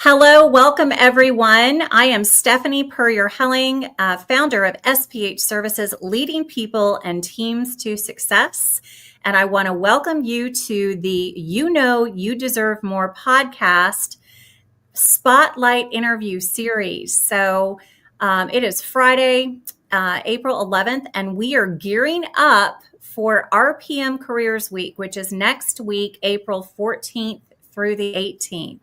Hello, welcome everyone. I am Stephanie Purrier-Helling, founder of SPH Services, leading people and teams to success. And I want to welcome you to the You Know You Deserve More podcast spotlight interview series. It is Friday, April 11th, and we are gearing up for RPM Careers Week, which is next week, April 14th through the 18th.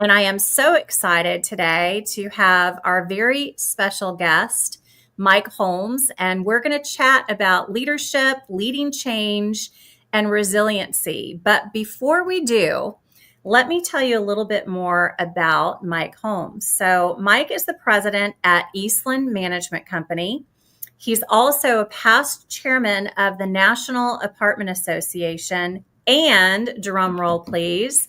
And I am so excited today to have our very special guest, Mike Holmes, and we're going to chat about leadership, leading change, and resiliency. But before we do, let me tell you a little bit more about Mike Holmes. So Mike is the president at Easlan Management Company. He's also a past chairman of the National Apartment Association and, drum roll please,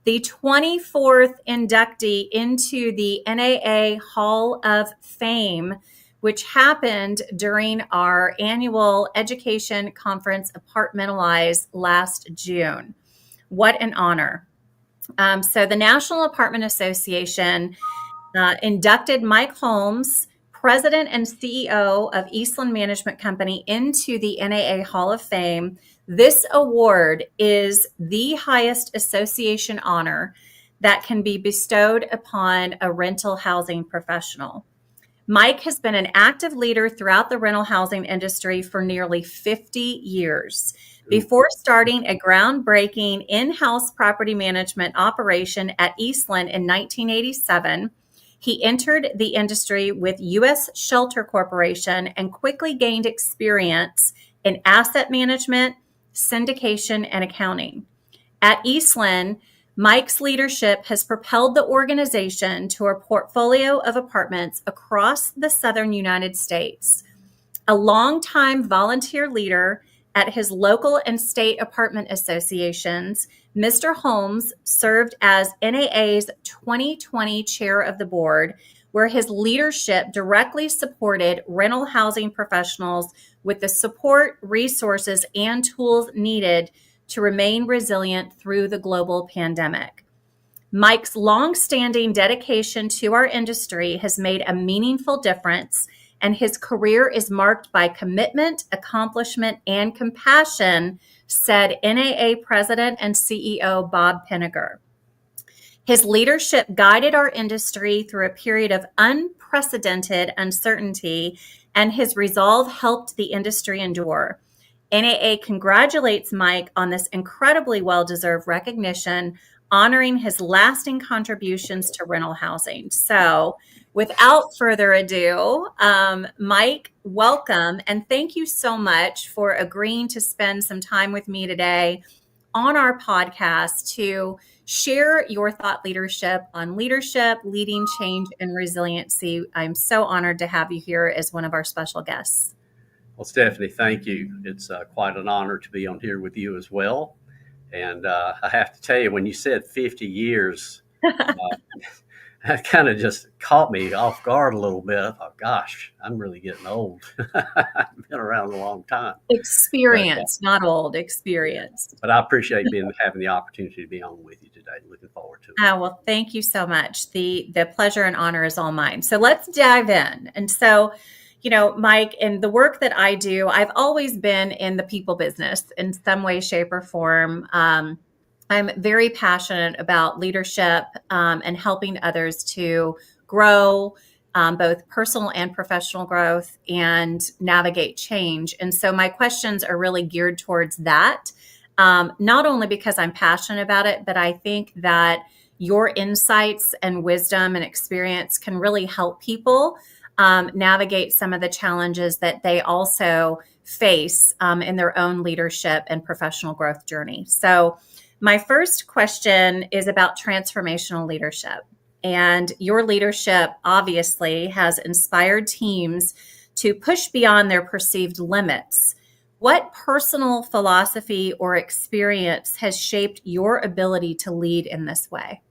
the 24th inductee into the NAA Hall of Fame, which happened during our annual education conference, Apartmentalize, last June. What an honor. So the National Apartment Association inducted Mike Holmes, president and CEO of Easlan Management Company, into the NAA Hall of Fame. This award is the highest association honor that can be bestowed upon a rental housing professional. Mike has been an active leader throughout the rental housing industry for nearly 50 years. Before starting a groundbreaking in-house property management operation at Easlan in 1987, he entered the industry with U.S. Shelter Corporation and quickly gained experience in asset management, syndication, and accounting. At Easlan, Mike's leadership has propelled the organization to a portfolio of apartments across the southern United States. A longtime volunteer leader at his local and state apartment associations, Mr. Holmes served as NAA's 2020 chair of the board, where his leadership directly supported rental housing professionals with the support, resources, and tools needed to remain resilient through the global pandemic. Mike's longstanding dedication to our industry has made a meaningful difference, and his career is marked by commitment, accomplishment, and compassion, said NAA President and CEO Bob Pinnegar. His leadership guided our industry through a period of unprecedented uncertainty, and his resolve helped the industry endure. NAA congratulates Mike on this incredibly well-deserved recognition, honoring his lasting contributions to rental housing. So, without further ado, Mike, welcome, and thank you so much for agreeing to spend some time with me today on our podcast to share your thought leadership on leadership, leading change, and resiliency. I'm so honored to have you here as one of our special guests. Well, Stephanie, thank you. It's quite an honor to be on here with you as well. And I have to tell you, when you said 50 years, that kind of just caught me off guard a little bit. I thought, gosh, I'm really getting old. I've been around a long time. Experience, not old, experience. But I appreciate having the opportunity to be on with you today. Looking forward to it. Well, thank you so much. The pleasure and honor is all mine. So let's dive in. And so, Mike, in the work that I do, I've always been in the people business in some way, shape, or form. I'm very passionate about leadership and helping others to grow, both personal and professional growth, and navigate change. And so my questions are really geared towards that, not only because I'm passionate about it, but I think that your insights and wisdom and experience can really help people navigate some of the challenges that they also face in their own leadership and professional growth journey. So my first question is about transformational leadership. And your leadership obviously has inspired teams to push beyond their perceived limits. What personal philosophy or experience has shaped your ability to lead in this way?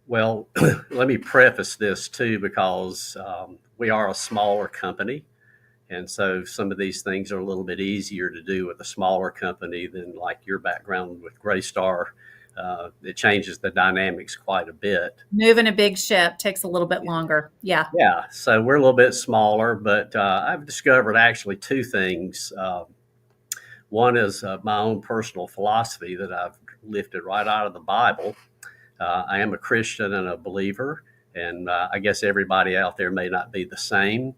Well, let me preface this too, because we are a smaller company. And so some of these things are a little bit easier to do with a smaller company than like your background with Graystar it changes the dynamics quite a bit. Moving a big ship takes a little bit longer. Yeah. Yeah, so we're a little bit smaller, but I've discovered actually two things. One is my own personal philosophy that I've lifted right out of the Bible. I am a Christian and a believer, and I guess everybody out there may not be the same,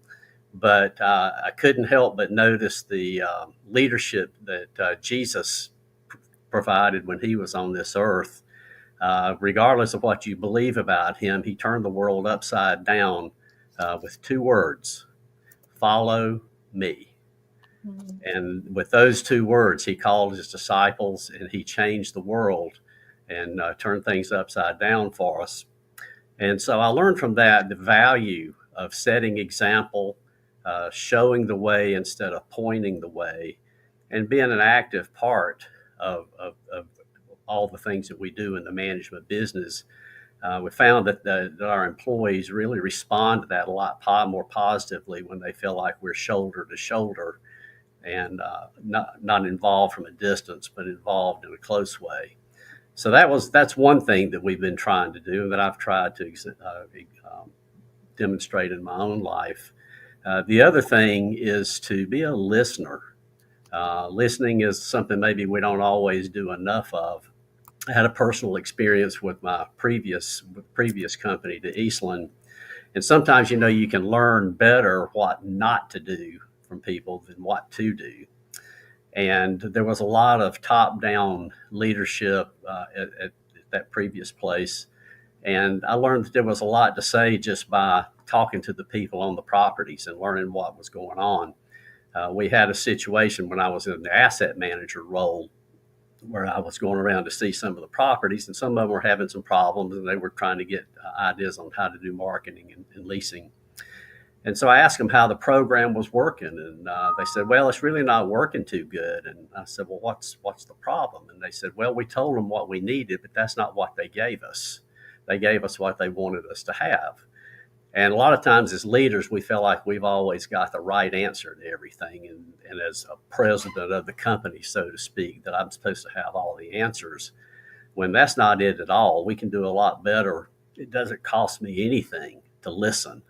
but I couldn't help but notice the leadership that Jesus provided when he was on this earth. Regardless of what you believe about him, he turned the world upside down with two words: follow me. Mm-hmm. And with those two words, he called his disciples and he changed the world and turned things upside down for us. And so I learned from that the value of setting example, showing the way instead of pointing the way, and being an active part of all the things that we do in the management business. We found that our employees really respond to that a lot more positively when they feel like we're shoulder to shoulder and not involved from a distance, but involved in a close way. So that's one thing that we've been trying to do, and that I've tried to demonstrate in my own life. The other thing is to be a listener. Listening is something maybe we don't always do enough of. I had a personal experience with my previous company, the Easlan, and sometimes you can learn better what not to do from people than what to do. And there was a lot of top-down leadership at that previous place, and I learned that there was a lot to say just by talking to the people on the properties and learning what was going on. We had a situation when I was in the asset manager role where I was going around to see some of the properties, and some of them were having some problems, and they were trying to get ideas on how to do marketing and leasing. And so I asked them how the program was working, and they said, "Well, it's really not working too good." And I said, "Well, what's the problem?" And they said, "Well, we told them what we needed, but that's not what they gave us. They gave us what they wanted us to have." And a lot of times as leaders, we feel like we've always got the right answer to everything. And as a president of the company, so to speak, that I'm supposed to have all the answers, when that's not it at all. We can do a lot better. It doesn't cost me anything to listen.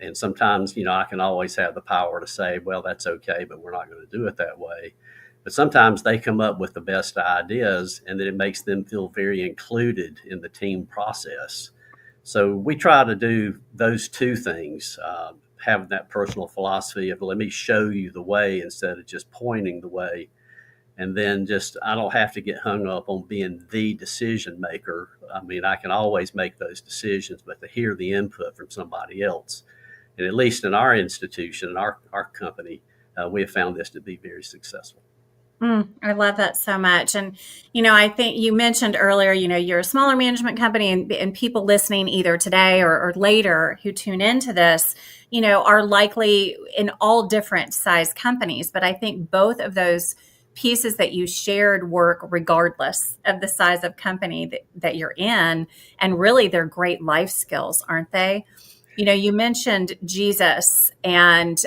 And sometimes, I can always have the power to say, well, that's okay, but we're not going to do it that way. But sometimes they come up with the best ideas, and then it makes them feel very included in the team process. So we try to do those two things, having that personal philosophy of let me show you the way instead of just pointing the way. And then I don't have to get hung up on being the decision maker. I mean, I can always make those decisions, but to hear the input from somebody else. And at least in our institution, in our company, we have found this to be very successful. I love that so much. And, I think you mentioned earlier, you're a smaller management company, and people listening either today or later who tune into this, are likely in all different size companies. But I think both of those pieces that you shared work regardless of the size of company that you're in. And really, they're great life skills, aren't they? You mentioned Jesus, and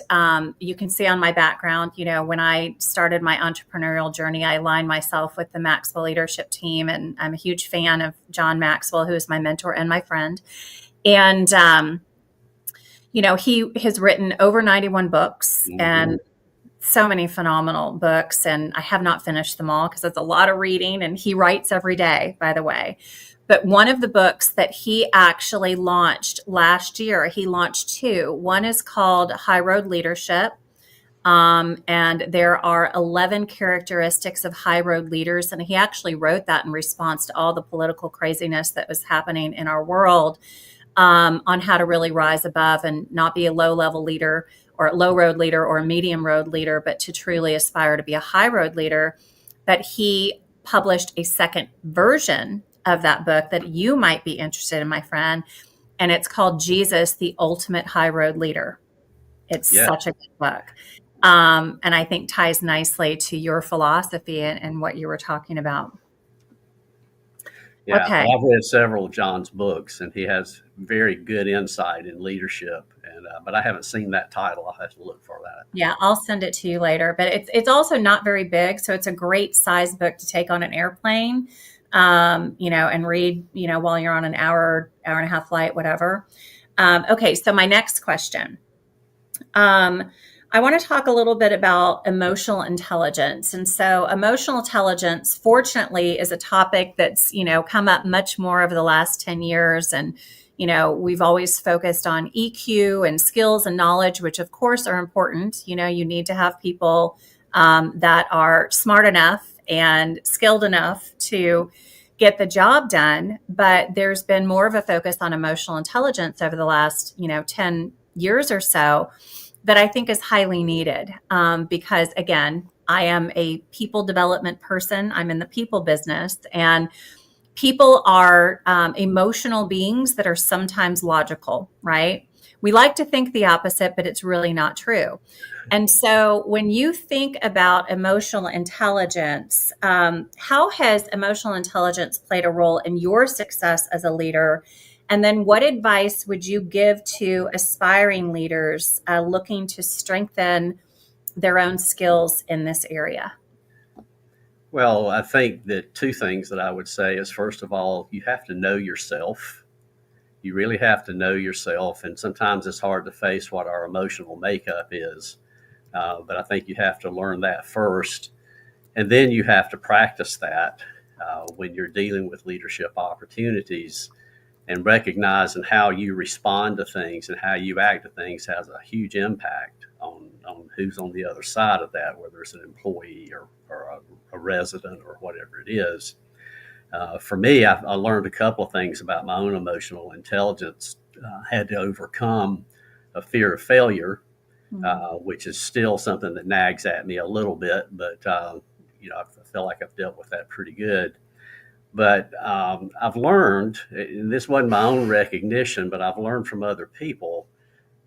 you can see on my background, when I started my entrepreneurial journey, I aligned myself with the Maxwell leadership team, and I'm a huge fan of John Maxwell, who is my mentor and my friend. And, he has written over 91 books and so many phenomenal books, and I have not finished them all because it's a lot of reading, and he writes every day, by the way. But one of the books that he actually launched last year, he launched two. One is called High Road Leadership. And there are 11 characteristics of high road leaders. And he actually wrote that in response to all the political craziness that was happening in our world, on how to really rise above and not be a low level leader or a low road leader or a medium road leader, but to truly aspire to be a high road leader. But he published a second version of that book that you might be interested in, my friend. And it's called Jesus, the Ultimate High Road Leader. It's such a good book. And I think ties nicely to your philosophy and what you were talking about. Yeah, Okay. well, I've read several of John's books, and he has very good insight in leadership. And but I haven't seen that title. I'll have to look for that. Yeah, I'll send it to you later. But it's also not very big, so it's a great size book to take on an airplane. and read, while you're on an hour and a half flight, whatever. Okay, so my next question. I want to talk a little bit about emotional intelligence. And so emotional intelligence, fortunately, is a topic that's, come up much more over the last 10 years. And, we've always focused on EQ and skills and knowledge, which of course are important. You need to have people that are smart enough and skilled enough to get the job done. But there's been more of a focus on emotional intelligence over the last, 10 years or so that I think is highly needed. Because again, I am a people development person. I'm in the people business, and people are emotional beings that are sometimes logical, right? We like to think the opposite, but it's really not true. And so when you think about emotional intelligence, how has emotional intelligence played a role in your success as a leader? And then what advice would you give to aspiring leaders looking to strengthen their own skills in this area? Well, I think that two things that I would say is, first of all, you have to know yourself. You really have to know yourself. And sometimes it's hard to face what our emotional makeup is. But I think you have to learn that first. And then you have to practice that when you're dealing with leadership opportunities, and recognizing how you respond to things and how you act to things has a huge impact on who's on the other side of that, whether it's an employee or a resident or whatever it is. For me, I learned a couple of things about my own emotional intelligence. I had to overcome a fear of failure, which is still something that nags at me a little bit, but I feel like I've dealt with that pretty good. But I've learned, and this wasn't my own recognition, but I've learned from other people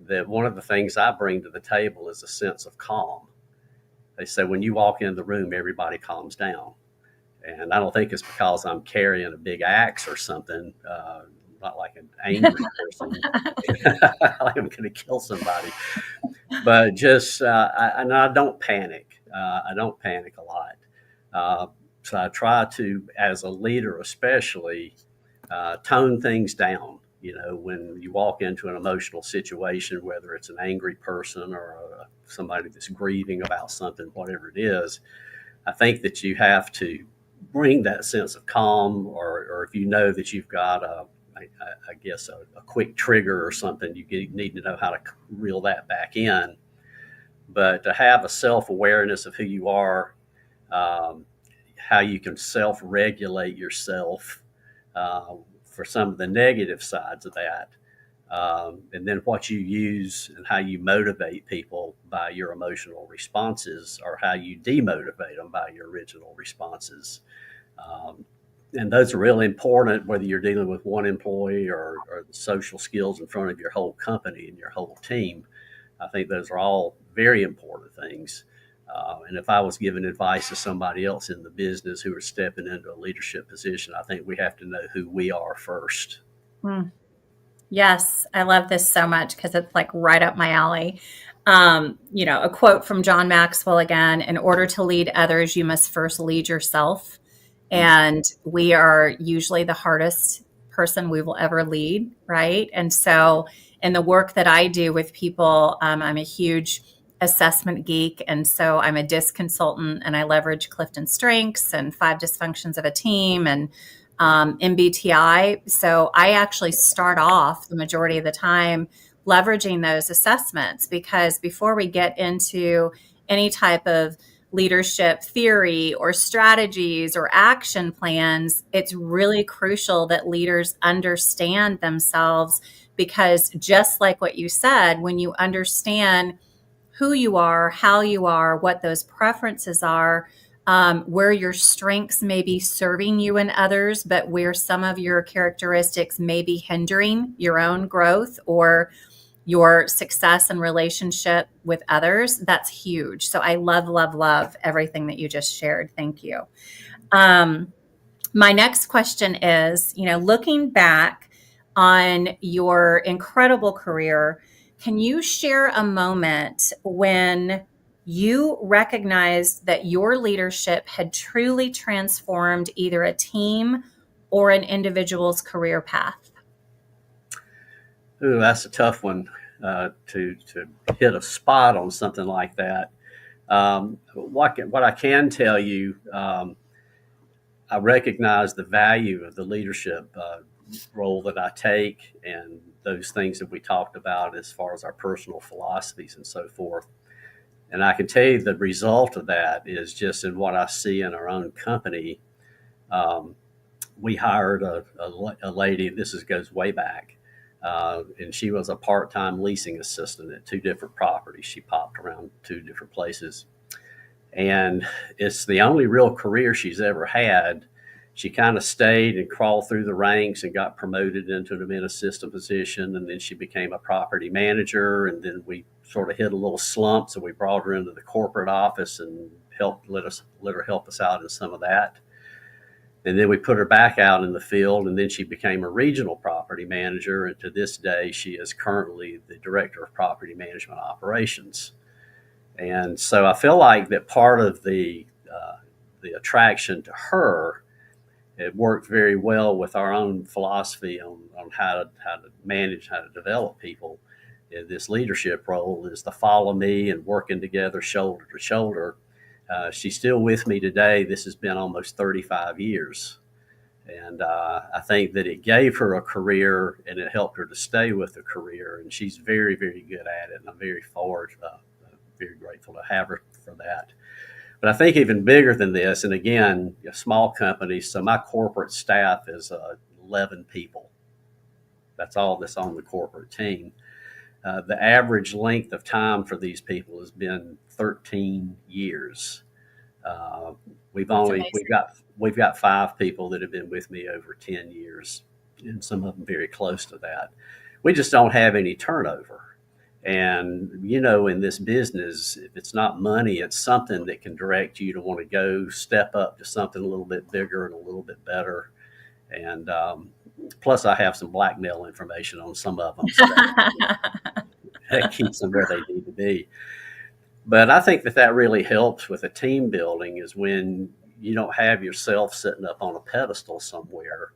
that one of the things I bring to the table is a sense of calm. They say when you walk in the room, everybody calms down. And I don't think it's because I'm carrying a big axe or something, not like an angry person, like I'm going to kill somebody. But just, I don't panic. I don't panic a lot. So I try to, as a leader especially, tone things down. When you walk into an emotional situation, whether it's an angry person or somebody that's grieving about something, whatever it is, I think that you have to bring that sense of calm, or if you know that you've got a quick trigger or something, you need to know how to reel that back in. But to have a self-awareness of who you are, how you can self-regulate yourself for some of the negative sides of that, and then what you use and how you motivate people by your emotional responses, or how you demotivate them by your original responses. And those are really important, whether you're dealing with one employee or the social skills in front of your whole company and your whole team. I think those are all very important things. And if I was giving advice to somebody else in the business who are stepping into a leadership position, I think we have to know who we are first. Yes, I love this so much because it's like right up my alley. A quote from John Maxwell again: in order to lead others, you must first lead yourself. And we are usually the hardest person we will ever lead, right? And so in the work that I do with people, I'm a huge assessment geek. And so I'm a DISC consultant, and I leverage Clifton Strengths and 5 dysfunctions of a team and MBTI. So I actually start off the majority of the time leveraging those assessments, because before we get into any type of leadership theory or strategies or action plans, it's really crucial that leaders understand themselves, because just like what you said, when you understand who you are, how you are, what those preferences are, where your strengths may be serving you and others, but where some of your characteristics may be hindering your own growth or your success and relationship with others, that's huge. So I love, love, love everything that you just shared. Thank you. My next question is, looking back on your incredible career, can you share a moment when you recognized that your leadership had truly transformed either a team or an individual's career path? Ooh, that's a tough one to hit a spot on something like that. What I can tell you, I recognize the value of the leadership role that I take and those things that we talked about as far as our personal philosophies and so forth. And I can tell you the result of that is just in what I see in our own company. Um, we hired a lady, goes way back, and she was a part-time leasing assistant at two different properties. She popped around two different places. And it's the only real career she's ever had. She kind of stayed and crawled through the ranks and got promoted into an admin assistant position, and then she became a property manager. And then we sort of hit a little slump, so we brought her into the corporate office and let her help us out in some of that. And then we put her back out in the field, and then she became a regional property manager. And to this day, she is currently the director of property management operations. And so I feel like that part of the attraction to her, it worked very well with our own philosophy on how to manage, how to develop people. This leadership role is to follow me and working together shoulder to shoulder. She's still with me today. This has been almost 35 years. And I think that it gave her a career and it helped her to stay with a career. And she's very, very good at it. And I'm very grateful to have her for that. But I think even bigger than this, and again, a small company, so my corporate staff is 11 people. That's all that's on the corporate team. The average length of time for these people has been 13 years. We've got 5 people that have been with me over 10 years, and some of them very close to that. We just don't have any turnover. And, in this business, if it's not money, it's something that can direct you to want to go step up to something a little bit bigger and a little bit better. And plus, I have some blackmail information on some of them. So that keeps them where they need to be. But I think that really helps with a team building is when you don't have yourself sitting up on a pedestal somewhere.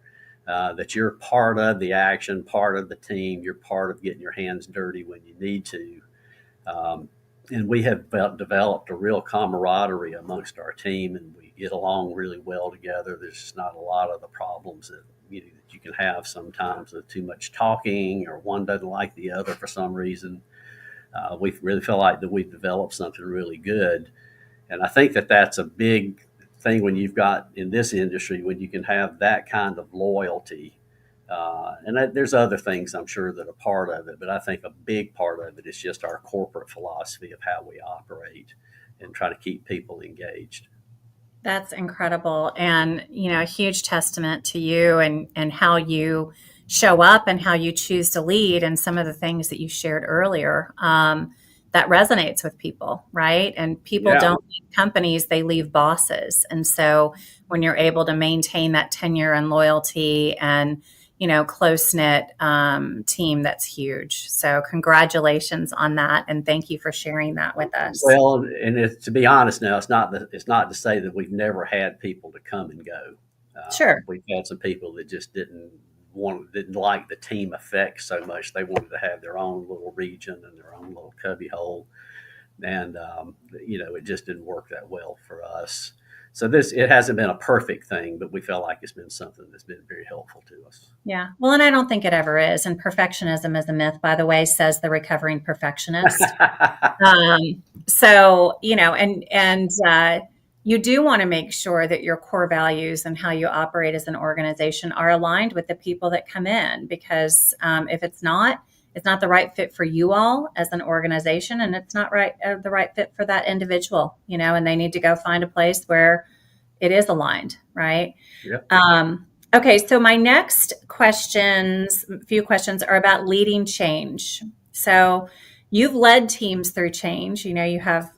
That you're part of the action, part of the team, you're part of getting your hands dirty when you need to. And we have developed a real camaraderie amongst our team, and we get along really well together. There's just not a lot of the problems that you can have sometimes with too much talking or one doesn't like the other for some reason. We really feel like that we've developed something really good. And I think that that's a big thing when you've got in this industry, when you can have that kind of loyalty. And there's other things I'm sure that are part of it, but I think a big part of it is just our corporate philosophy of how we operate and try to keep people engaged. That's incredible. And, a huge testament to you and how you show up and how you choose to lead and some of the things that you shared earlier. That resonates with people, right? And people don't leave companies, they leave bosses. And so when you're able to maintain that tenure and loyalty and, close-knit team, that's huge. So congratulations on that. And thank you for sharing that with us. Well, and to be honest now, it's not to say that we've never had people to come and go. Sure. We've had some people that just didn't like the team effect so much. They wanted to have their own little region and their own little cubby hole. And, it just didn't work that well for us. So it hasn't been a perfect thing, but we felt like it's been something that's been very helpful to us. Yeah. Well, and I don't think it ever is. And perfectionism is a myth, by the way, says the recovering perfectionist. So, you do want to make sure that your core values and how you operate as an organization are aligned with the people that come in, because if it's not the right fit for you all as an organization, and it's not the right fit for that individual, and they need to go find a place where it is aligned, right? Yep. Okay, so my next few questions are about leading change. So you've led teams through change. You have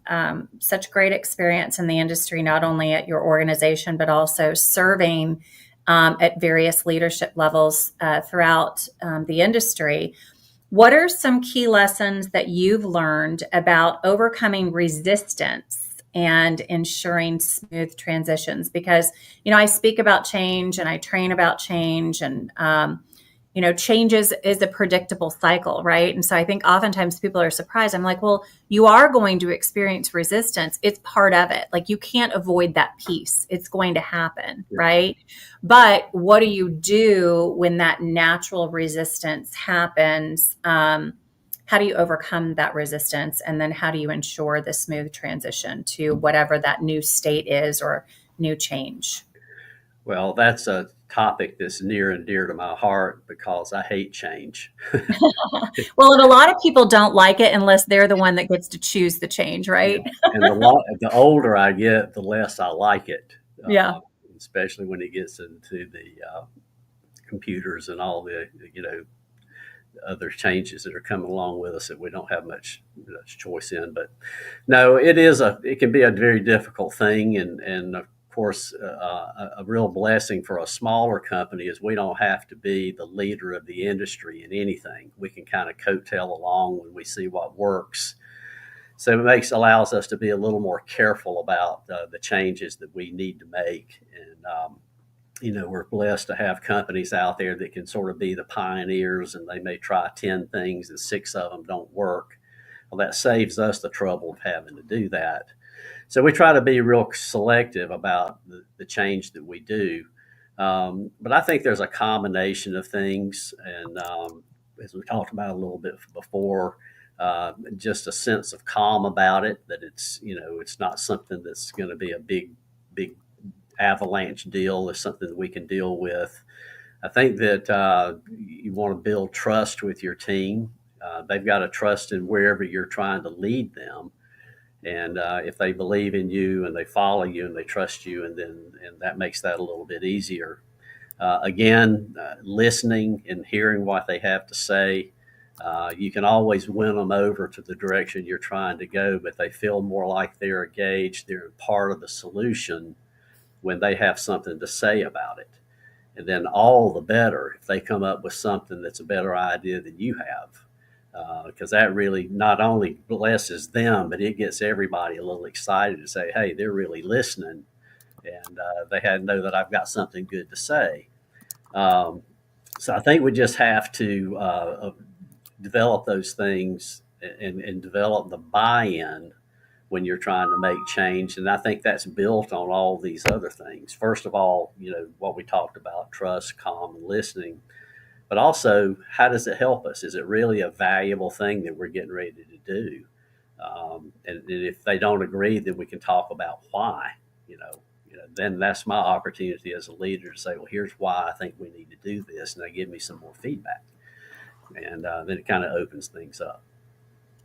such great experience in the industry, not only at your organization, but also serving at various leadership levels throughout the industry. What are some key lessons that you've learned about overcoming resistance and ensuring smooth transitions? Because, I speak about change and I train about change, and change is a predictable cycle, right? And so I think oftentimes people are surprised. I'm like, well, you are going to experience resistance. It's part of it. Like, you can't avoid that piece. It's going to happen, Yeah. right? But what do you do when that natural resistance happens? How do you overcome that resistance? And then how do you ensure the smooth transition to whatever that new state is or new change? Well, that's a topic that's near and dear to my heart because I hate change. Well, and a lot of people don't like it unless they're the one that gets to choose the change, Yeah. right? And the older I get, the less I like it, Yeah. especially when it gets into the computers and all the, other changes that are coming along with us that we don't have much choice in. But no, it can be a very difficult thing, and of course, a real blessing for a smaller company is we don't have to be the leader of the industry in anything. We can kind of coattail along when we see what works. So allows us to be a little more careful about the changes that we need to make. And we're blessed to have companies out there that can sort of be the pioneers, and they may try 10 things and 6 of them don't work. Well, that saves us the trouble of having to do that. So we try to be real selective about the change that we do. But I think there's a combination of things, and as we talked about a little bit before, just a sense of calm about it, that it's not something that's going to be a big avalanche deal. It's something that we can deal with. I think that you want to build trust with your team. They've got to trust in wherever you're trying to lead them. And if they believe in you and they follow you and they trust you, and that makes that a little bit easier. Again, listening and hearing what they have to say. You can always win them over to the direction you're trying to go, but they feel more like they're engaged, they're part of the solution when they have something to say about it. And then all the better if they come up with something that's a better idea than you have. Because that really not only blesses them, but it gets everybody a little excited to say, hey, they're really listening, and they had to know that I've got something good to say. Um, so I think we just have to develop those things, and develop the buy-in when you're trying to make change. And I think that's built on all these other things. First of all, what we talked about, trust, calm, and listening. But also, how does it help us? Is it really a valuable thing that we're getting ready to do? And if they don't agree, then we can talk about why. Then that's my opportunity as a leader to say, well, here's why I think we need to do this, and they give me some more feedback, and then it kind of opens things up.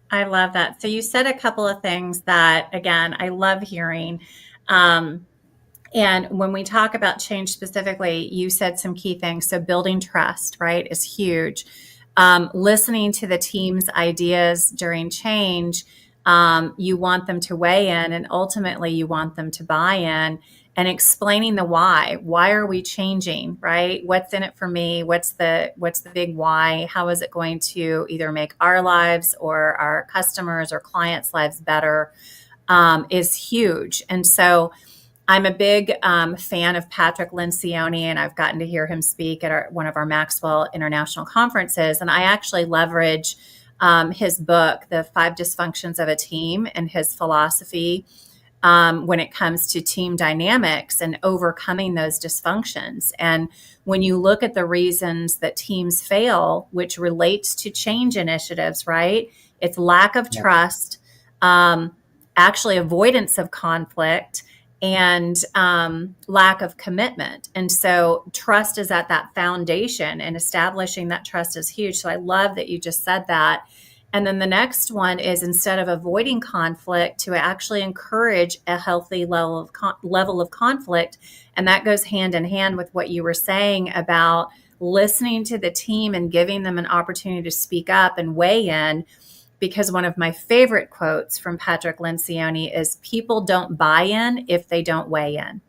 I love that. So you said a couple of things that, again, I love hearing. Um, and when we talk about change specifically, you said some key things. So building trust, right, is huge. Listening to the team's ideas during change, you want them to weigh in, and ultimately you want them to buy in, and explaining the why. Why are we changing, right? What's in it for me? What's the big why? How is it going to either make our lives or our customers or clients' lives better, is huge. And so I'm a big fan of Patrick Lencioni, and I've gotten to hear him speak at one of our Maxwell International conferences. And I actually leverage his book, The 5 Dysfunctions of a Team, and his philosophy when it comes to team dynamics and overcoming those dysfunctions. And when you look at the reasons that teams fail, which relates to change initiatives, right? It's lack of trust, actually avoidance of conflict, and lack of commitment. And so trust is at that foundation, and establishing that trust is huge. So I love that you just said that. And then the next one is, instead of avoiding conflict, to actually encourage a healthy level of conflict. And that goes hand in hand with what you were saying about listening to the team and giving them an opportunity to speak up and weigh in. Because one of my favorite quotes from Patrick Lencioni is, people don't buy in if they don't weigh in.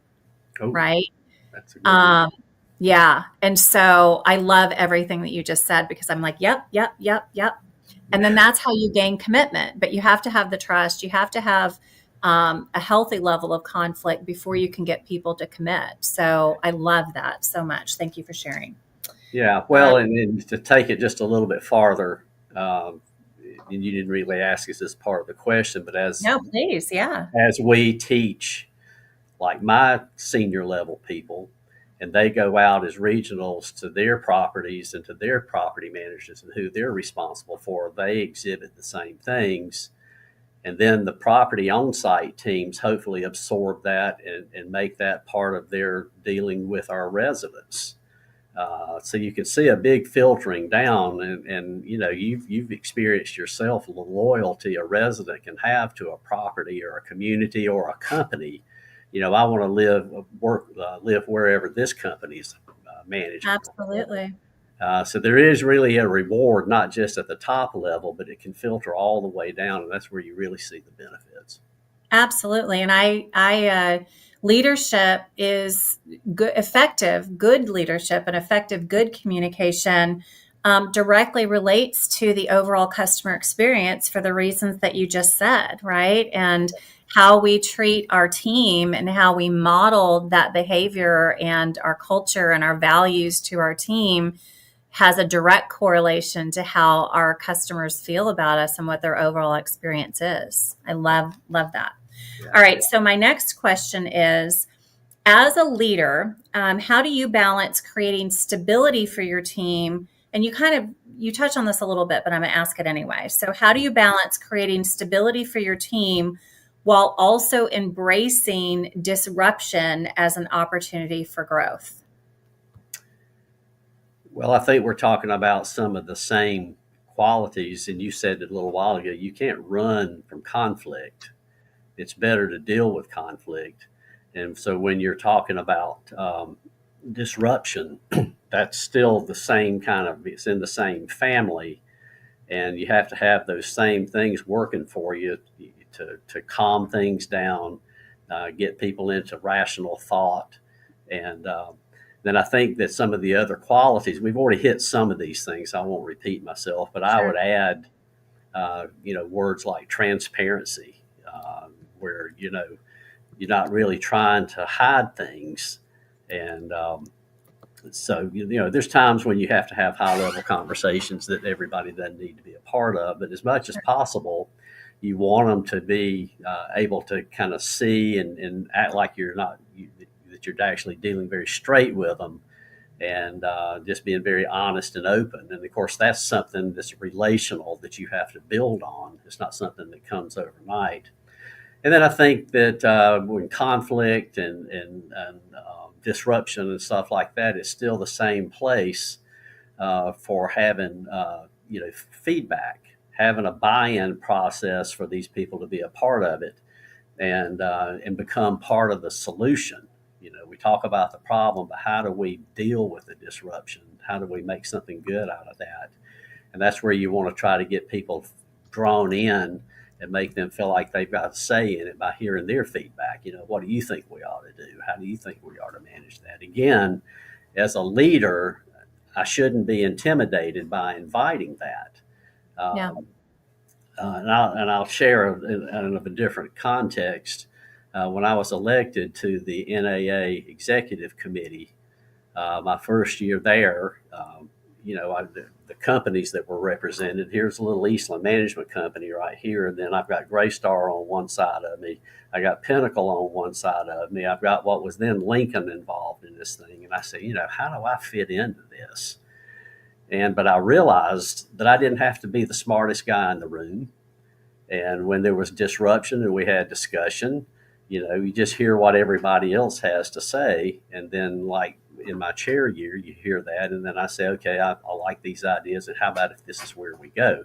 Oh, Right. that's a good one. Yeah. And so I love everything that you just said because I'm like, yep, yep, yep, yep. And then that's how you gain commitment. But you have to have the trust. You have to have a healthy level of conflict before you can get people to commit. So I love that so much. Thank you for sharing. Yeah, Um, well, and to take it just a little bit farther, um, and you didn't really ask us this part of the question, but no, please. Yeah. as we teach like my senior level people, and they go out as regionals to their properties and to their property managers and who they're responsible for, they exhibit the same things. And then the property on site teams hopefully absorb that and make that part of their dealing with our residents. So you can see a big filtering down, and you know you've experienced yourself the loyalty a resident can have to a property or a community or a company. You know, I want to live wherever this company's management. Absolutely. So there is really a reward, not just at the top level, but it can filter all the way down, and that's where you really see the benefits. Absolutely. And leadership is good, effective, good leadership and effective, good communication directly relates to the overall customer experience for the reasons that you just said, right? And how we treat our team and how we model that behavior and our culture and our values to our team has a direct correlation to how our customers feel about us and what their overall experience is. I love that. Yeah. All right. So my next question is, as a leader, how do you balance creating stability for your team? And you touch on this a little bit, but I'm going to ask it anyway. So how do you balance creating stability for your team while also embracing disruption as an opportunity for growth? Well, I think we're talking about some of the same qualities, and you said it a little while ago. You can't run from conflict. It's better to deal with conflict. And so when you're talking about disruption, that's still the same kind of, it's in the same family. And you have to have those same things working for you to calm things down, get people into rational thought. And then I think that some of the other qualities, we've already hit some of these things. I won't repeat myself, but I Sure. would add, words like transparency, where, you're not really trying to hide things. And so, there's times when you have to have high level conversations that everybody doesn't need to be a part of. But as much as possible, you want them to be able to kind of see and act like that you're actually dealing very straight with them and just being very honest and open. And of course, that's something that's relational that you have to build on. It's not something that comes overnight. And then I think that when conflict and disruption and stuff like that is still the same place for having feedback, having a buy-in process for these people to be a part of it and become part of the solution. We talk about the problem, but how do we deal with the disruption? How do we make something good out of that? And that's where you want to try to get people drawn in and make them feel like they've got a say in it by hearing their feedback. What do you think we ought to do? How do you think we ought to manage that? Again, as a leader, I shouldn't be intimidated by inviting that. Yeah. And I'll share in a different context. When I was elected to the NAA Executive Committee, my first year there, the companies that were represented. Here's a little Easlan management company right here, and then I've got Graystar on one side of me. I got Pinnacle on one side of me. I've got what was then Lincoln involved in this thing, and I said, how do I fit into this? But I realized that I didn't have to be the smartest guy in the room. And when there was disruption and we had discussion, you just hear what everybody else has to say, and then like in my chair year, you hear that, and then I say, okay, I like these ideas, and how about if this is where we go?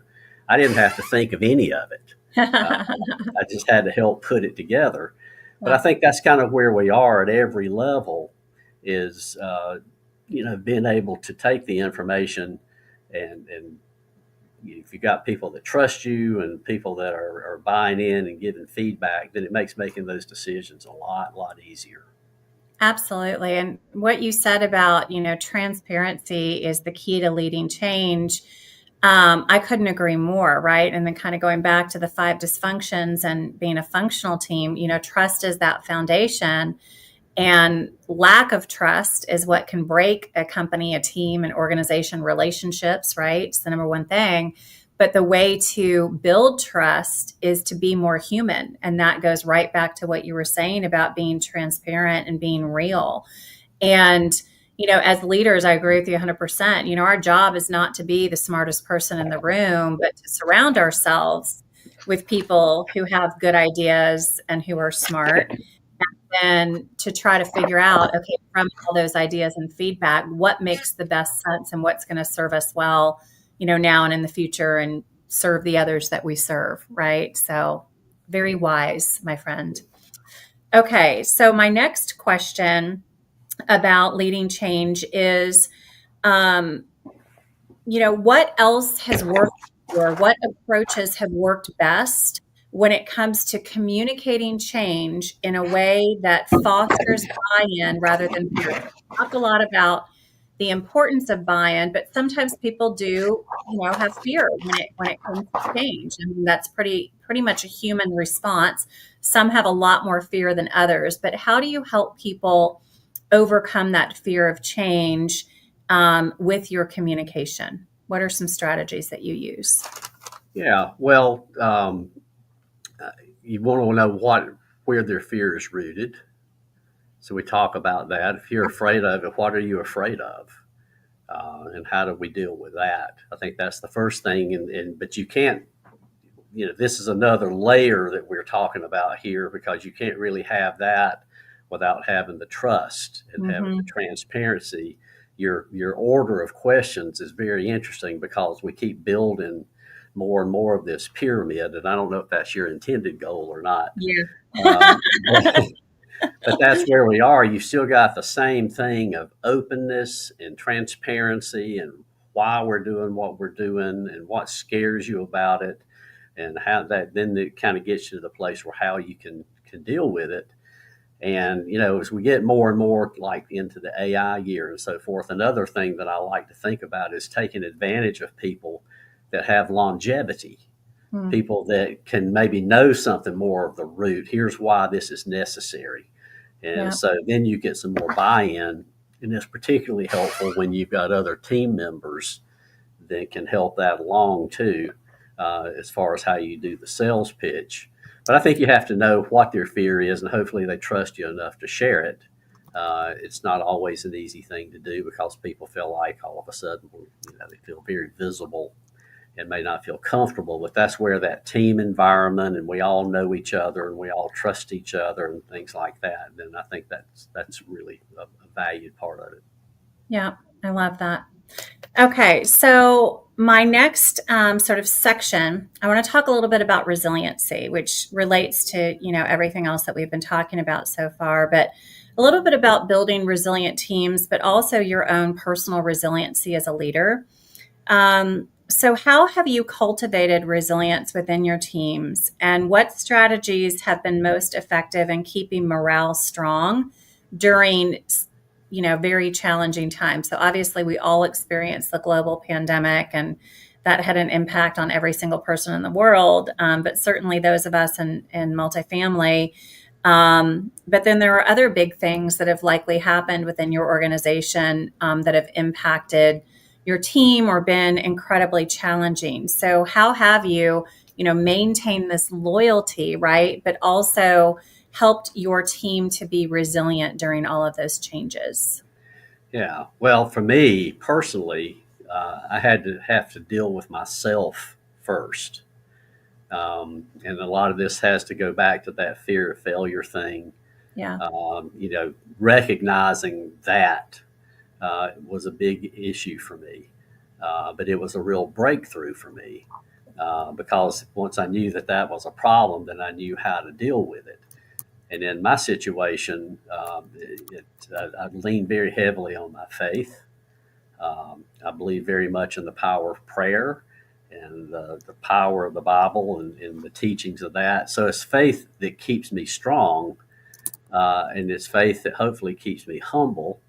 I didn't have to think of any of it. I just had to help put it together. But I think that's kind of where we are at every level is, being able to take the information and if you got people that trust you and people that are buying in and giving feedback, then it makes making those decisions a lot easier. Absolutely. And what you said about, transparency is the key to leading change. I couldn't agree more, right? And then kind of going back to the five dysfunctions and being a functional team, trust is that foundation. And lack of trust is what can break a company, a team, an organization, relationships, right? It's the number one thing. But the way to build trust is to be more human. And that goes right back to what you were saying about being transparent and being real. And, as leaders, I agree with you 100%. Our job is not to be the smartest person in the room, but to surround ourselves with people who have good ideas and who are smart, and to try to figure out, okay, from all those ideas and feedback, what makes the best sense and what's going to serve us well, now and in the future, and serve the others that we serve, right? So very wise, my friend. Okay, so my next question about leading change is, um, what else has worked, or what approaches have worked best when it comes to communicating change in a way that fosters buy-in rather than fear? We talked a lot about the importance of buy-in, but sometimes people do, have fear when it comes to change. I mean, that's pretty much a human response. Some have a lot more fear than others, but how do you help people overcome that fear of change with your communication? What are some strategies that you use? Yeah, well, you want to know where their fear is rooted. So we talk about that. If you're afraid of it, what are you afraid of? And how do we deal with that? I think that's the first thing. But you can't, this is another layer that we're talking about here, because you can't really have that without having the trust and having the transparency. Your order of questions is very interesting, because we keep building more and more of this pyramid, and I don't know if that's your intended goal or not. Yeah. But that's where we are. You still got the same thing of openness and transparency, and why we're doing what we're doing and what scares you about it, and how that then it kind of gets you to the place where how you can deal with it. And as we get more and more like into the AI year and so forth, another thing that I like to think about is taking advantage of people that have longevity, people that can maybe know something more of the root. Here's why this is necessary. And so then you get some more buy-in, and it's particularly helpful when you've got other team members that can help that along too, as far as how you do the sales pitch. But I think you have to know what their fear is, and hopefully they trust you enough to share it. It's not always an easy thing to do, because people feel like all of a sudden, they feel very visible and may not feel comfortable. But that's where that team environment, and we all know each other and we all trust each other and things like that. And I think that's really a valued part of it. Yeah, I love that. Okay, so my next sort of section, I want to talk a little bit about resiliency, which relates to everything else that we've been talking about so far, but a little bit about building resilient teams, but also your own personal resiliency as a leader. So how have you cultivated resilience within your teams, and what strategies have been most effective in keeping morale strong during very challenging times? So obviously we all experienced the global pandemic, and that had an impact on every single person in the world, but certainly those of us in multifamily. But then there are other big things that have likely happened within your organization that have impacted your team or been incredibly challenging. So how have you, maintained this loyalty, right? But also helped your team to be resilient during all of those changes? Yeah. Well, for me personally, I have to deal with myself first. And a lot of this has to go back to that fear of failure thing. Yeah. Recognizing that was a big issue for me, but it was a real breakthrough for me, because once I knew that was a problem, then I knew how to deal with it. And in my situation, I lean very heavily on my faith. I believe very much in the power of prayer and the power of the Bible and the teachings of that. So it's faith that keeps me strong, and it's faith that hopefully keeps me humble.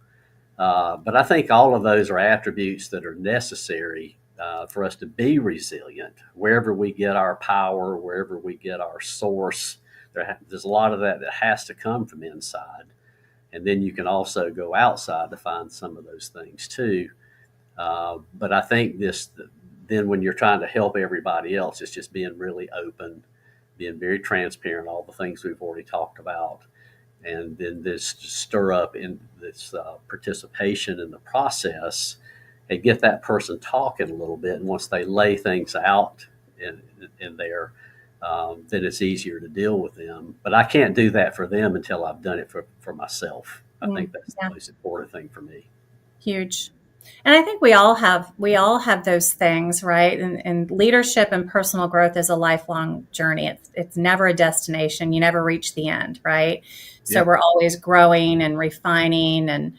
But I think all of those are attributes that are necessary for us to be resilient. Wherever we get our power, wherever we get our source, there's a lot of that has to come from inside. And then you can also go outside to find some of those things too. But I think then when you're trying to help everybody else, it's just being really open, being very transparent, all the things we've already talked about. And then this stir up in this participation in the process and get that person talking a little bit. And once they lay things out in there, then it's easier to deal with them. But I can't do that for them until I've done it for myself. I think that's the most important thing for me. Huge. And I think we all have those things, right? And leadership and personal growth is a lifelong journey. It's never a destination. You never reach the end, right? So we're always growing and refining, and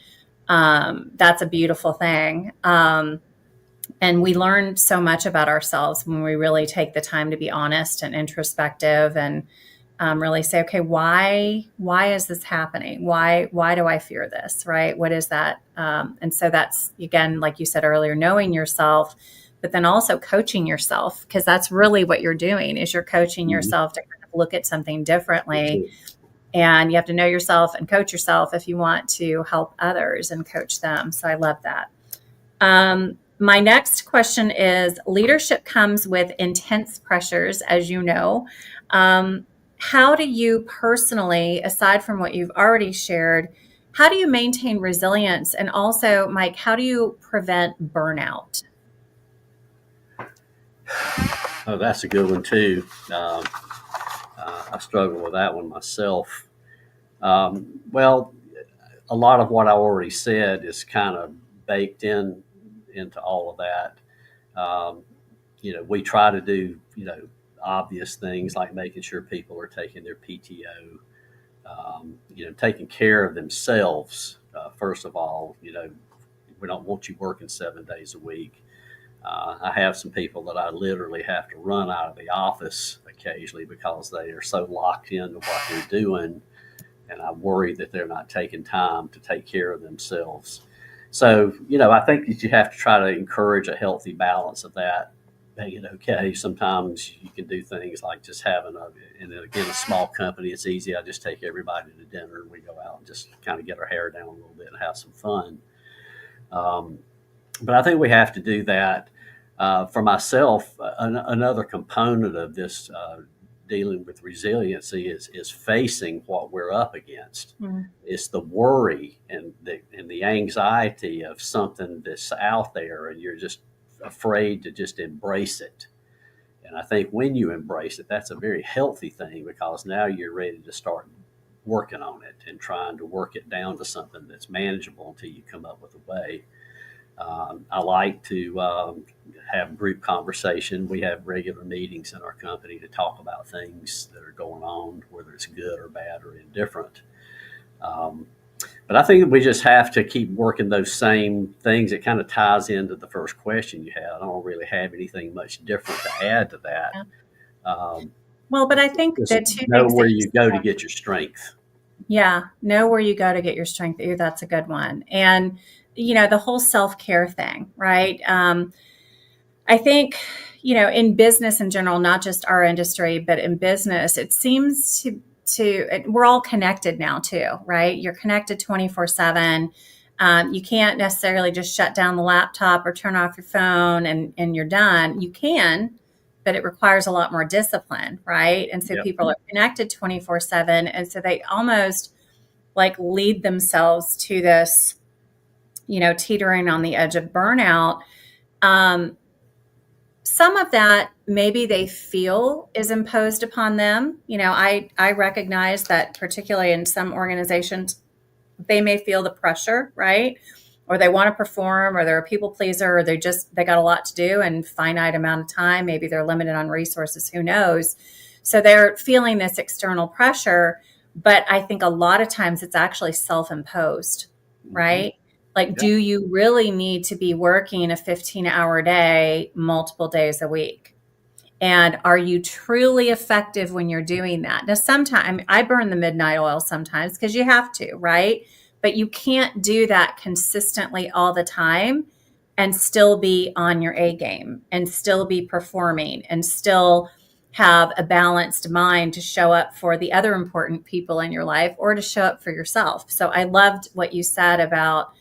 that's a beautiful thing. And we learn so much about ourselves when we really take the time to be honest and introspective and really say, okay, why is this happening? Why do I fear this? Right? What is that? And so that's, again, like you said earlier, knowing yourself, but then also coaching yourself, because that's really what you're doing is you're coaching yourself to kind of look at something differently. And you have to know yourself and coach yourself if you want to help others and coach them. So I love that. My next question is, leadership comes with intense pressures, as you know. How do you personally, aside from what you've already shared, how do you maintain resilience? And also, Mike, how do you prevent burnout? Oh, that's a good one too. I struggle with that one myself. Well, a lot of what I already said is kind of baked into all of that. We try to do, obvious things like making sure people are taking their PTO, taking care of themselves. First of all, we don't want you working 7 days a week. I have some people that I literally have to run out of the office occasionally because they are so locked into what they're doing, and I worry that they're not taking time to take care of themselves. So, I think that you have to try to encourage a healthy balance of that. Make it okay. Sometimes you can do things like just having and again, a small company, it's easy. I just take everybody to dinner and we go out and just kind of get our hair down a little bit and have some fun. But I think we have to do that. For myself, another component of this dealing with resiliency is facing what we're up against. It's the worry and the anxiety of something that's out there, and you're just afraid to just embrace it. And I think when you embrace it, that's a very healthy thing, because now you're ready to start working on it and trying to work it down to something that's manageable until you come up with a way. I like to have group conversation. We have regular meetings in our company to talk about things that are going on, whether it's good or bad or indifferent. But I think we just have to keep working those same things. It kind of ties into the first question you had. I don't really have anything much different to add to that. Well, but I think that two know things where that you go to get your strength. Yeah, know where you go to get your strength. Ooh, that's a good one. And the whole self-care thing, right? I think, in business in general, not just our industry, but in business, it seems to we're all connected now too, right? You're connected 24/7. You can't necessarily just shut down the laptop or turn off your phone and you're done. You can, but it requires a lot more discipline, right? And so people are connected 24/7. And so they almost like lead themselves to this, teetering on the edge of burnout. Some of that maybe they feel is imposed upon them. I recognize that particularly in some organizations, they may feel the pressure, right? Or they want to perform, or they're a people pleaser, or they got a lot to do and finite amount of time. Maybe they're limited on resources, who knows? So they're feeling this external pressure, but I think a lot of times it's actually self-imposed, right? Like, do you really need to be working a 15-hour day, multiple days a week? And are you truly effective when you're doing that? Now, sometimes I burn the midnight oil sometimes because you have to, right? But you can't do that consistently all the time and still be on your A game and still be performing and still have a balanced mind to show up for the other important people in your life or to show up for yourself. So I loved what you said about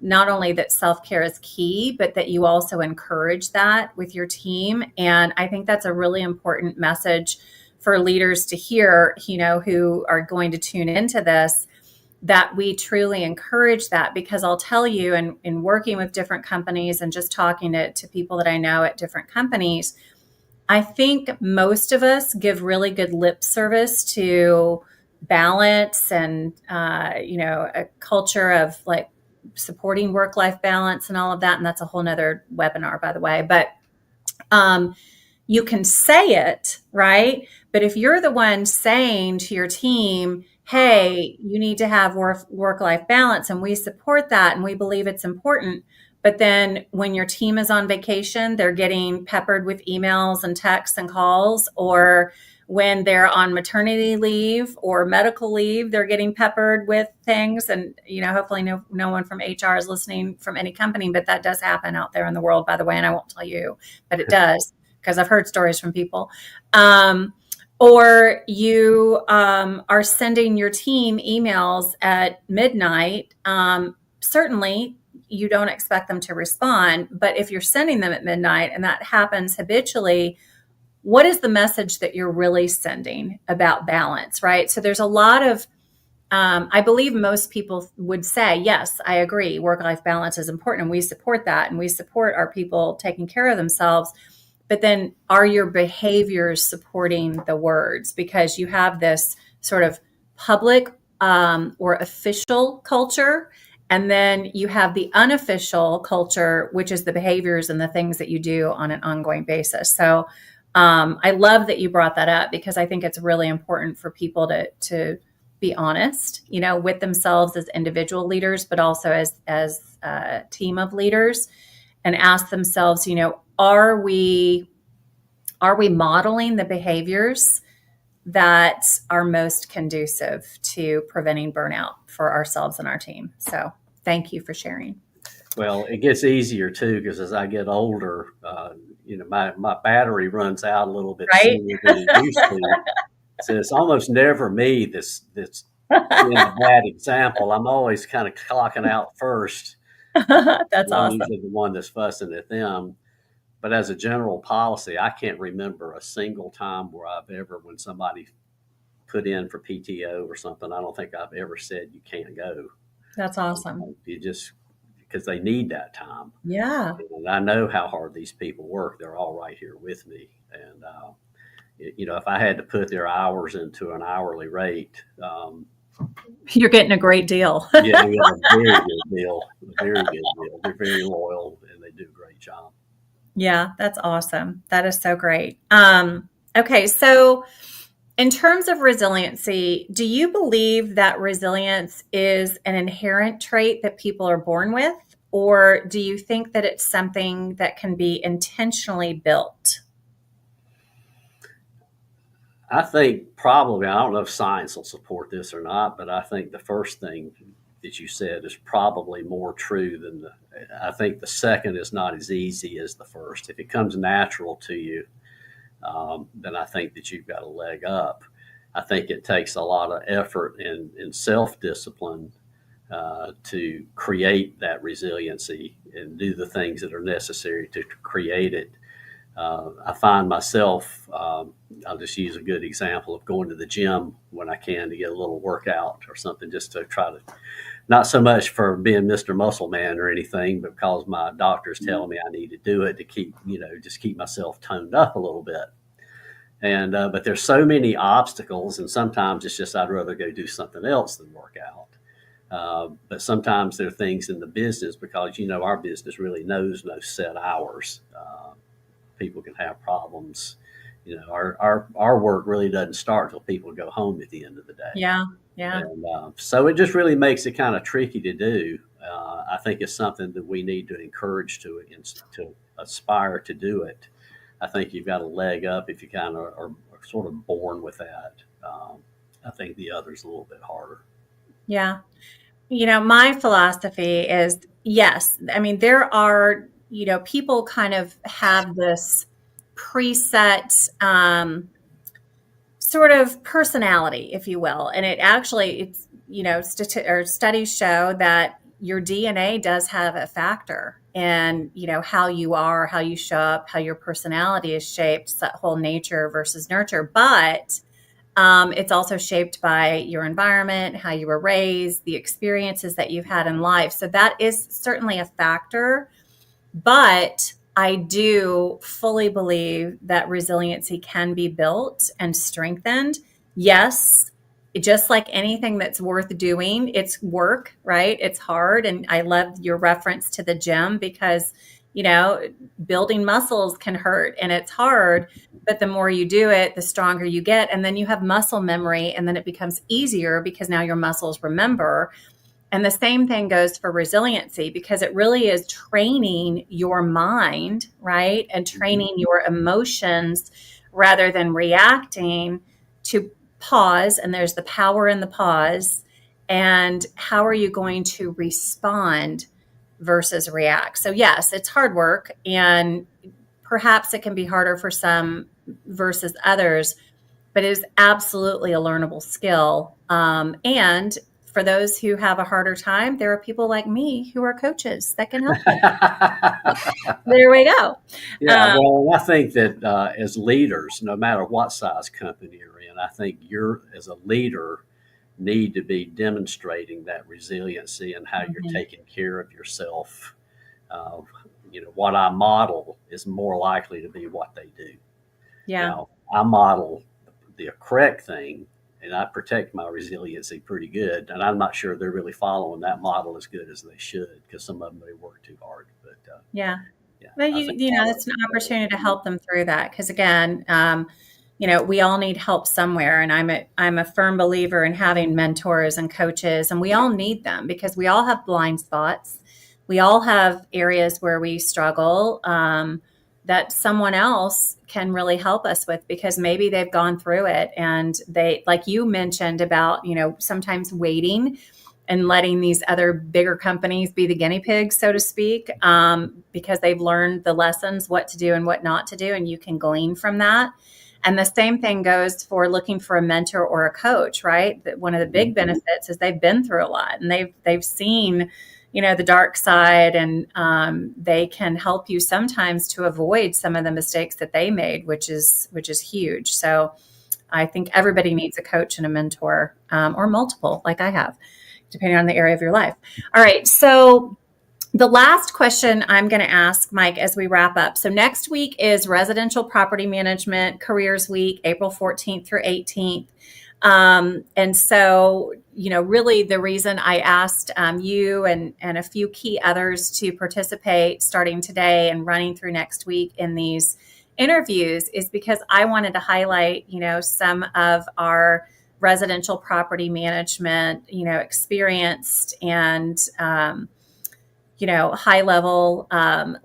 not only that self-care is key, but that you also encourage that with your team. And I think that's a really important message for leaders to hear, who are going to tune into this, that we truly encourage that. Because I'll tell you, in working with different companies and just talking to people that I know at different companies, I think most of us give really good lip service to balance and, a culture of like supporting work-life balance and all of that. And that's a whole nother webinar, by the way. But you can say it, right? But if you're the one saying to your team, hey, you need to have work-life balance, and we support that and we believe it's important. But then when your team is on vacation, they're getting peppered with emails and texts and calls, or when they're on maternity leave or medical leave, they're getting peppered with things. And, hopefully no one from HR is listening from any company, but that does happen out there in the world, by the way. And I won't tell you, but it does, because I've heard stories from people. Or you are sending your team emails at midnight. Certainly, you don't expect them to respond. But if you're sending them at midnight and that happens habitually, what is the message that you're really sending about balance, right? So there's a lot of, I believe most people would say, yes, I agree, work-life balance is important, and we support that, and we support our people taking care of themselves. But then are your behaviors supporting the words? Because you have this sort of public or official culture, and then you have the unofficial culture, which is the behaviors and the things that you do on an ongoing basis. So I love that you brought that up, because I think it's really important for people to be honest, with themselves as individual leaders, but also as a team of leaders, and ask themselves, are we modeling the behaviors that are most conducive to preventing burnout for ourselves and our team? So thank you for sharing. Well, it gets easier too, because as I get older, my battery runs out a little bit Right? sooner than it used to. So it's almost never me that's being a bad example. I'm always kind of clocking out first. That's I'm awesome. usually the one that's fussing at them. But as a general policy, I can't remember a single time where when somebody put in for PTO or something, I don't think I've ever said you can't go. That's awesome. You just, because they need that time. Yeah. And I know how hard these people work. They're all right here with me. And, if I had to put their hours into an hourly rate, You're getting a great deal. yeah, we have a very good deal. A very good deal. They're very loyal and they do a great job. Yeah, that's awesome. That is so great. Okay, so in terms of resiliency, do you believe that resilience is an inherent trait that people are born with, or do you think that it's something that can be intentionally built? I think probably, I don't know if science will support this or not, but I think the first thing that you said is probably more true than I think the second is not as easy as the first. If it comes natural to you, then I think that you've got a leg up. I think it takes a lot of effort and self-discipline to create that resiliency and do the things that are necessary to create it. I find myself, I'll just use a good example of going to the gym when I can to get a little workout or something, just to try to, not so much for being Mr. Muscle Man or anything, but because my doctor's telling me I need to do it to keep, just keep myself toned up a little bit. And, but there's so many obstacles, and sometimes it's just, I'd rather go do something else than work out. But sometimes there are things in the business, because, our business really knows no set hours. People can have problems. Our work really doesn't start until people go home at the end of the day. Yeah, yeah. And so it just really makes it kind of tricky to do. I think it's something that we need to encourage to aspire to do it. I think you've got a leg up if you kind of are sort of born with that. I think the other's a little bit harder. Yeah. My philosophy is yes. I mean, there are, people kind of have this preset sort of personality, if you will. And it actually, studies show that your DNA does have a factor in, how you are, how you show up, how your personality is shaped, that whole nature versus nurture. But it's also shaped by your environment, how you were raised, the experiences that you've had in life. So that is certainly a factor. But I do fully believe that resiliency can be built and strengthened. Yes, just like anything that's worth doing, it's work, right? It's hard. And I love your reference to the gym because, building muscles can hurt and it's hard. But the more you do it, the stronger you get. And then you have muscle memory, and then it becomes easier because now your muscles remember. And the same thing goes for resiliency, because it really is training your mind, right? And training your emotions rather than reacting, to pause. And there's the power in the pause. And how are you going to respond versus react? So, yes, it's hard work. And perhaps it can be harder for some versus others, but it is absolutely a learnable skill. And for those who have a harder time, there are people like me who are coaches that can help you. There we go. Yeah, well, I think that as leaders, no matter what size company you're in, I think you're, as a leader, need to be demonstrating that resiliency and how you're taking care of yourself. Uh, what I model is more likely to be what they do. Yeah. Now, I model the correct thing, and I protect my resiliency pretty good. And I'm not sure they're really following that model as good as they should, because some of them may work too hard. But Yeah. yeah, Well, I think it's an opportunity to help them through that. Because again, we all need help somewhere, and I'm a firm believer in having mentors and coaches, and we all need them because we all have blind spots. We all have areas where we struggle, that someone else can really help us with, because maybe they've gone through it, and they, like you mentioned about, sometimes waiting and letting these other bigger companies be the guinea pigs, so to speak, because they've learned the lessons, what to do and what not to do, and you can glean from that. And the same thing goes for looking for a mentor or a coach, right? That one of the big benefits is they've been through a lot, and they've seen, the dark side, and they can help you sometimes to avoid some of the mistakes that they made, which is huge. So I think everybody needs a coach and a mentor, or multiple, like I have, depending on the area of your life. All right. So the last question I'm going to ask, Mike, as we wrap up. So next week is Residential Property Management Careers Week, April 14th through 18th. And so, really the reason I asked you and a few key others to participate starting today and running through next week in these interviews is because I wanted to highlight, some of our residential property management, experienced and, high level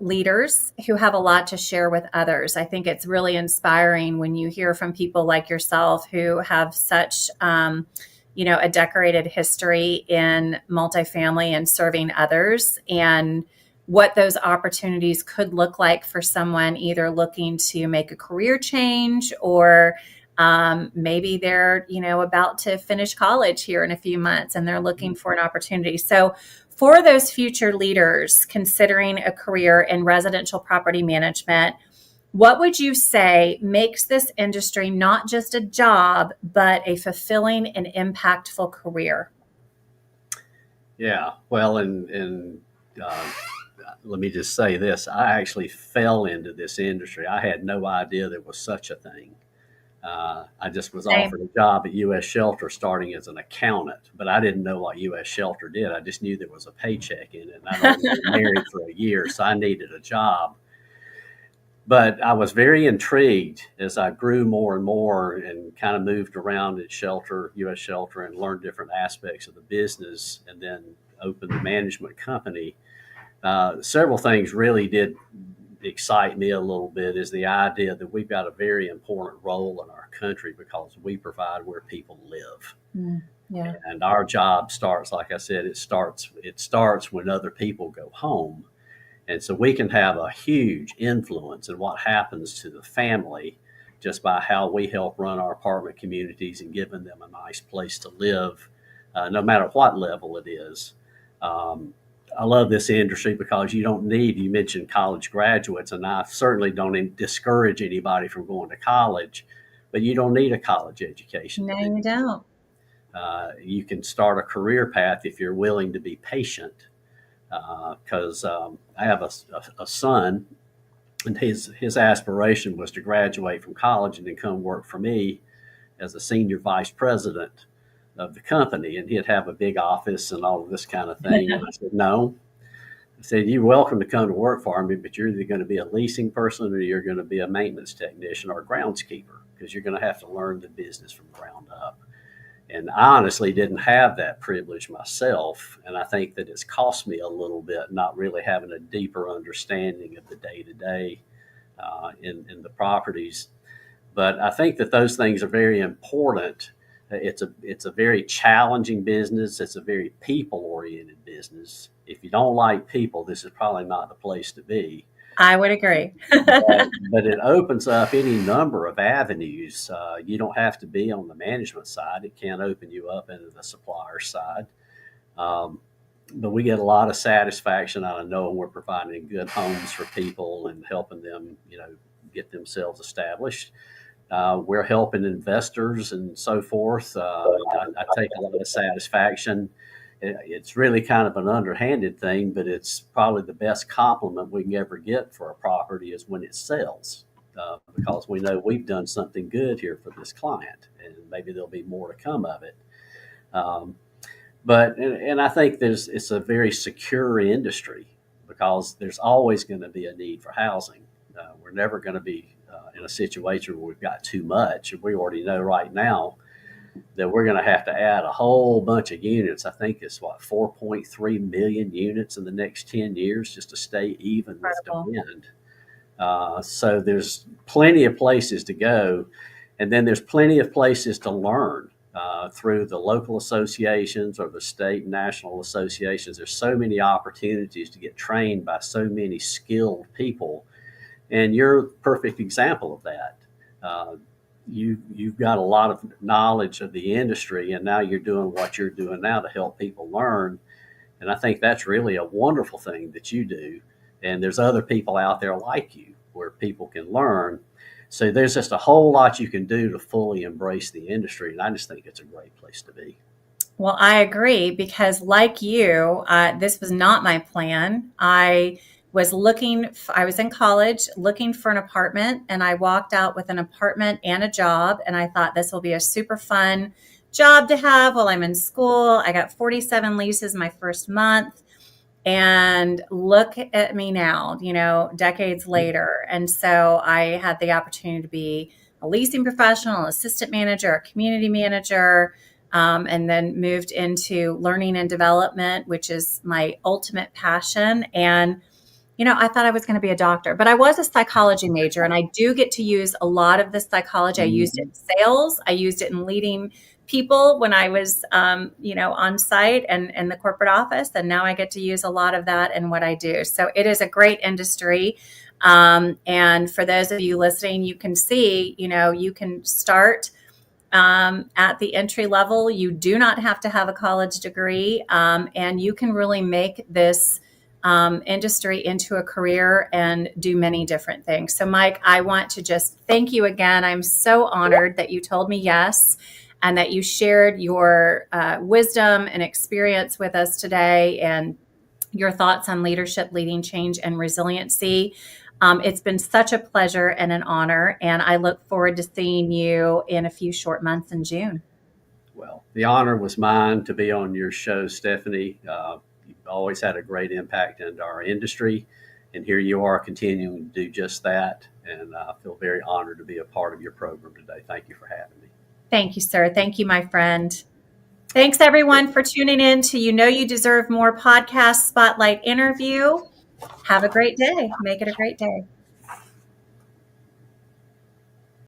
leaders who have a lot to share with others. I think it's really inspiring when you hear from people like yourself who have such, a decorated history in multifamily and serving others, and what those opportunities could look like for someone either looking to make a career change, or maybe they're, about to finish college here in a few months and they're looking for an opportunity. So for those future leaders considering a career in residential property management, what would you say makes this industry not just a job, but a fulfilling and impactful career? Yeah, well, and let me just say this: I actually fell into this industry. I had no idea there was such a thing. I just was Same. offered a job at U.S. Shelter starting as an accountant, but I didn't know what U.S. Shelter did. I just knew there was a paycheck in it. And I'd only been married for a year, so I needed a job. But I was very intrigued as I grew more and more and kind of moved around at Shelter, U.S. Shelter, and learned different aspects of the business, and then opened the management company. Several things really did excite me a little bit is the idea that we've got a very important role in our country because we provide where people live. Yeah. And our job starts, like I said, it starts when other people go home. And so we can have a huge influence in what happens to the family just by how we help run our apartment communities and giving them a nice place to live, no matter what level it is. I love this industry because you mentioned college graduates, and I certainly don't discourage anybody from going to college, but you don't need a college education No, to do you this. don't. You can start a career path if you're willing to be patient. Because I have a son, and his aspiration was to graduate from college and then come work for me as a senior vice president of the company, and he'd have a big office and all of this kind of thing. And I said, no. I said, you're welcome to come to work for me, but you're either going to be a leasing person or you're going to be a maintenance technician or a groundskeeper because you're going to have to learn the business from the ground up. And I honestly didn't have that privilege myself. And I think that it's cost me a little bit not really having a deeper understanding of the day to day in the properties. But I think that those things are very important. It's a very challenging business. It's a very people oriented business. If you don't like people, this is probably not the place to be. I would agree. But it opens up any number of avenues. You don't have to be on the management side. It can open you up into the supplier side. But we get a lot of satisfaction out of knowing we're providing good homes for people and helping them, get themselves established. We're helping investors and so forth. I take a lot of satisfaction. It's really kind of an underhanded thing, but it's probably the best compliment we can ever get for a property is when it sells, because we know we've done something good here for this client, and maybe there'll be more to come of it. But I think it's a very secure industry because there's always going to be a need for housing. We're never going to be in a situation where we've got too much. We already know right now that we're going to have to add a whole bunch of units. I think it's 4.3 million units in the next 10 years just to stay even with demand. So there's plenty of places to go. And then there's plenty of places to learn through the local associations or the state and national associations. There's so many opportunities to get trained by so many skilled people. And you're a perfect example of that. You've got a lot of knowledge of the industry, and now you're doing what you're doing now to help people learn. And I think that's really a wonderful thing that you do. And there's other people out there like you where people can learn. So there's just a whole lot you can do to fully embrace the industry. And I just think it's a great place to be. Well, I agree because like you, this was not my plan. I was in college looking for an apartment, and I walked out with an apartment and a job. And I thought this will be a super fun job to have while I'm in school. I got 47 leases my first month, and look at me now, decades later. And so I had the opportunity to be a leasing professional, assistant manager, a community manager, and then moved into learning and development, which is my ultimate passion. And I thought I was going to be a doctor, but I was a psychology major, and I do get to use a lot of this psychology. I used it in sales. I used it in leading people when I was, on site and in the corporate office. And now I get to use a lot of that in what I do. So it is a great industry. And for those of you listening, you can see, you can start at the entry level. You do not have to have a college degree, and you can really make this industry into a career and do many different things. So Mike, I want to just thank you again. I'm so honored that you told me yes, and that you shared your wisdom and experience with us today and your thoughts on leadership, leading change, and resiliency. It's been such a pleasure and an honor, and I look forward to seeing you in a few short months in June. Well, the honor was mine to be on your show, Stephanie. You've always had a great impact into our industry, and here you are continuing to do just that. And I feel very honored to be a part of your program today. Thank you for having me. Thank you, sir. Thank you, my friend. Thanks, everyone, for tuning in to You Deserve More podcast spotlight interview. Have a great day. Make it a great day.